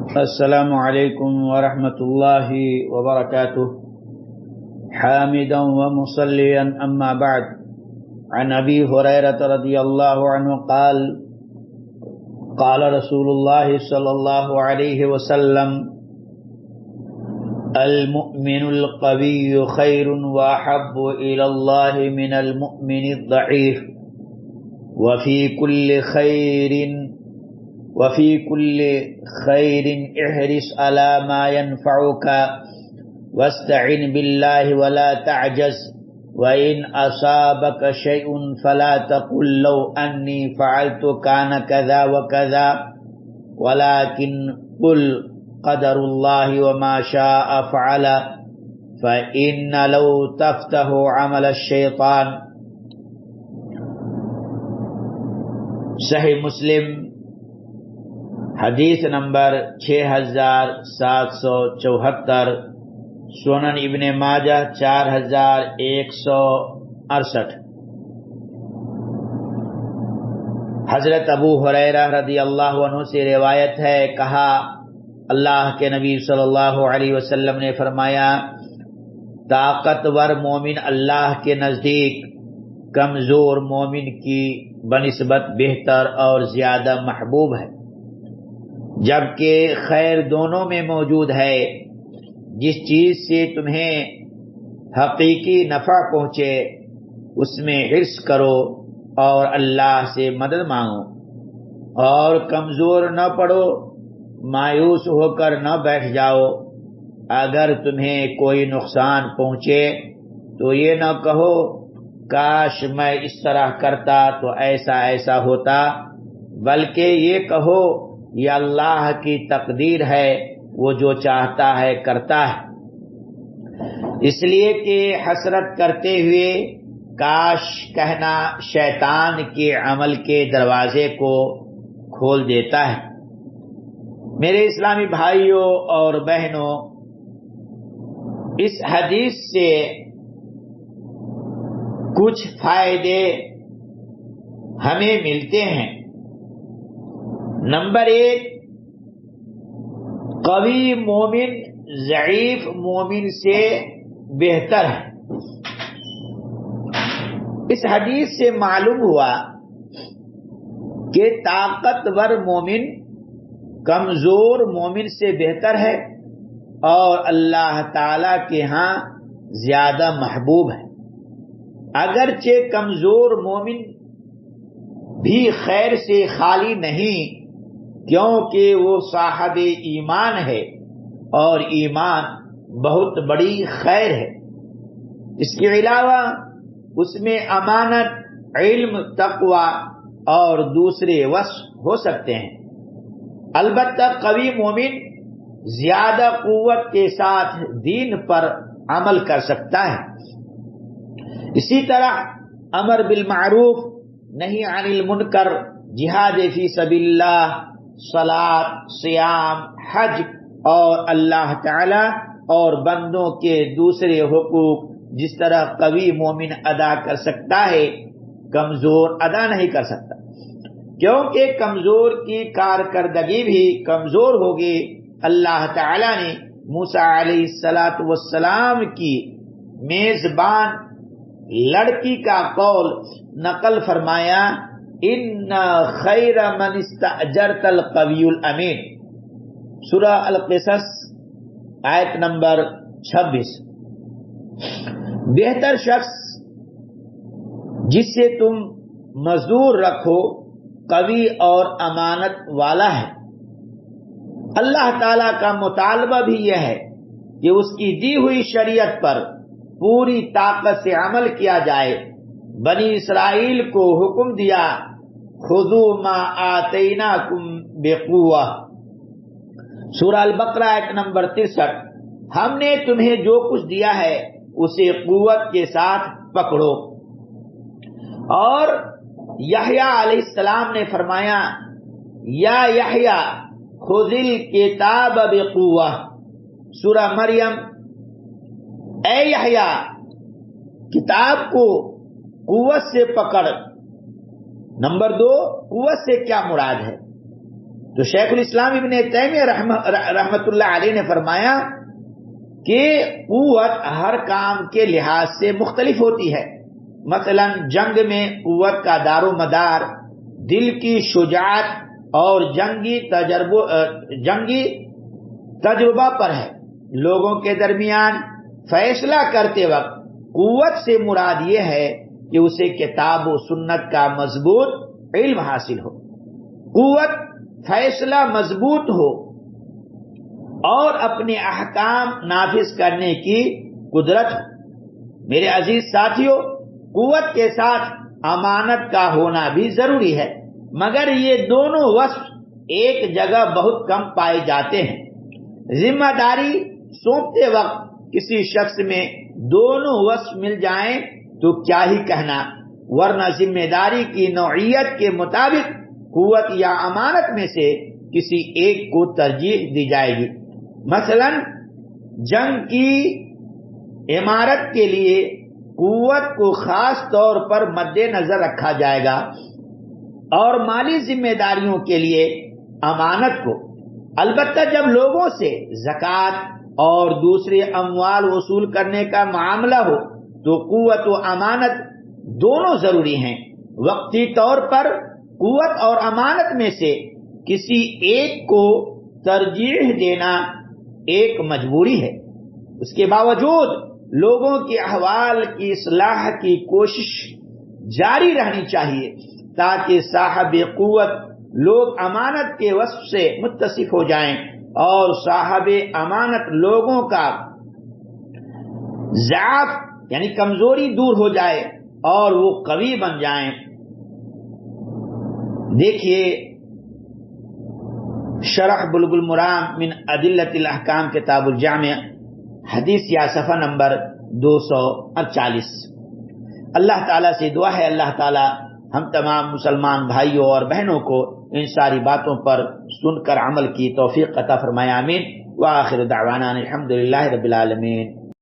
السلام علیکم ورحمۃ اللہ وبرکاتہ حامدا ومصلیا اما بعد عن ابی ہریرہ رضی اللہ عنہ قال قال رسول اللہ صلی اللہ علیہ وسلم المؤمن القوی خیر واحب الی اللہ من المؤمن الضعیف وفي كل خير احرص على ما ينفعك واستعن بالله ولا تعجز وإن أصابك شيء فلا تقل لو أني فعلت كان كذا وكذا ولكن قل قدر الله وما شاء فعل فإن لو تفتح عمل الشيطان. صحیح مسلم حدیث نمبر 6774، سنن ابن ماجہ 4168. حضرت ابو ہریرہ رضی اللہ عنہ سے روایت ہے، کہا اللہ کے نبی صلی اللہ علیہ وسلم نے فرمایا، طاقتور مومن اللہ کے نزدیک کمزور مومن کی بنسبت بہتر اور زیادہ محبوب ہے، جبکہ خیر دونوں میں موجود ہے. جس چیز سے تمہیں حقیقی نفع پہنچے اس میں حرص کرو اور اللہ سے مدد مانگو، اور کمزور نہ پڑو، مایوس ہو کر نہ بیٹھ جاؤ. اگر تمہیں کوئی نقصان پہنچے تو یہ نہ کہو کاش میں اس طرح کرتا تو ایسا ایسا ہوتا، بلکہ یہ کہو یہ اللہ کی تقدیر ہے، وہ جو چاہتا ہے کرتا ہے. اس لیے کہ حسرت کرتے ہوئے کاش کہنا شیطان کے عمل کے دروازے کو کھول دیتا ہے. میرے اسلامی بھائیوں اور بہنوں، اس حدیث سے کچھ فائدے ہمیں ملتے ہیں. نمبر 1، قوی مومن ضعیف مومن سے بہتر ہے. اس حدیث سے معلوم ہوا کہ طاقتور مومن کمزور مومن سے بہتر ہے اور اللہ تعالی کے ہاں زیادہ محبوب ہے. اگرچہ کمزور مومن بھی خیر سے خالی نہیں، کیونکہ وہ صاحب ایمان ہے اور ایمان بہت بڑی خیر ہے. اس کے علاوہ اس میں امانت، علم، تقوی اور دوسرے وصف ہو سکتے ہیں. البتہ قوی مومن زیادہ قوت کے ساتھ دین پر عمل کر سکتا ہے. اسی طرح امر بالمعروف، نہی عن المنکر، جہاد فی سبیل اللہ، صلاۃ، صیام، حج اور اللہ تعالی اور بندوں کے دوسرے حقوق جس طرح قوی مومن ادا کر سکتا ہے، کمزور ادا نہیں کر سکتا، کیونکہ کمزور کی کارکردگی بھی کمزور ہوگی. اللہ تعالی نے موسیٰ علیہ السلام کی میزبان لڑکی کا قول نقل فرمایا، ان خیر من استاجرت القوی الامین، سورہ القصص آیت نمبر 26. بہتر شخص جس سے تم مزدور رکھو قوی اور امانت والا ہے. اللہ تعالی کا مطالبہ بھی یہ ہے کہ اس کی دی ہوئی شریعت پر پوری طاقت سے عمل کیا جائے. بنی اسرائیل کو حکم دیا، خذوا ما آتیناکم بقوہ، سورہ البقرہ آیت نمبر 63. ہم نے تمہیں جو کچھ دیا ہے اسے قوت کے ساتھ پکڑو. اور یحییٰ علیہ السلام نے فرمایا، یا یحییٰ خذ الکتاب بقوہ، سورہ مریم. اے یحییٰ، کتاب کو قوت سے پکڑ. نمبر 2، قوت سے کیا مراد ہے؟ تو شیخ الاسلام ابن تیمیہ رحمت اللہ علیہ نے فرمایا کہ قوت ہر کام کے لحاظ سے مختلف ہوتی ہے. مثلا جنگ میں قوت کا دار و مدار دل کی شجاعت اور جنگی تجربہ پر ہے. لوگوں کے درمیان فیصلہ کرتے وقت قوت سے مراد یہ ہے کہ اسے کتاب و سنت کا مضبوط علم حاصل ہو، قوت فیصلہ مضبوط ہو اور اپنے احکام نافذ کرنے کی قدرت ہو. میرے عزیز ساتھیوں، قوت کے ساتھ امانت کا ہونا بھی ضروری ہے، مگر یہ دونوں وصف ایک جگہ بہت کم پائے جاتے ہیں. ذمہ داری سونپتے وقت کسی شخص میں دونوں وصف مل جائیں تو کیا ہی کہنا، ورنہ ذمہ داری کی نوعیت کے مطابق قوت یا امانت میں سے کسی ایک کو ترجیح دی جائے گی. مثلا جنگ کی عمارت کے لیے قوت کو خاص طور پر مد نظر رکھا جائے گا اور مالی ذمہ داریوں کے لیے امانت کو. البتہ جب لوگوں سے زکوٰۃ اور دوسرے اموال وصول کرنے کا معاملہ ہو تو قوت و امانت دونوں ضروری ہیں. وقتی طور پر قوت اور امانت میں سے کسی ایک کو ترجیح دینا ایک مجبوری ہے. اس کے باوجود لوگوں کے احوال کی اصلاح کی کوشش جاری رہنی چاہیے تاکہ صاحب قوت لوگ امانت کے وصف سے متصف ہو جائیں اور صاحب امانت لوگوں کا ضعف یعنی کمزوری دور ہو جائے اور وہ قوی بن جائیں. دیکھیے شرح بلغ المرام من ادلۃ الاحکام کتاب الجامع حدیث یا صفحہ نمبر 248. اللہ تعالیٰ سے دعا ہے اللہ تعالیٰ ہم تمام مسلمان بھائیوں اور بہنوں کو ان ساری باتوں پر سن کر عمل کی توفیق عطا فرمائے. آمین. وآخر دعوانا الحمدللہ رب العالمین.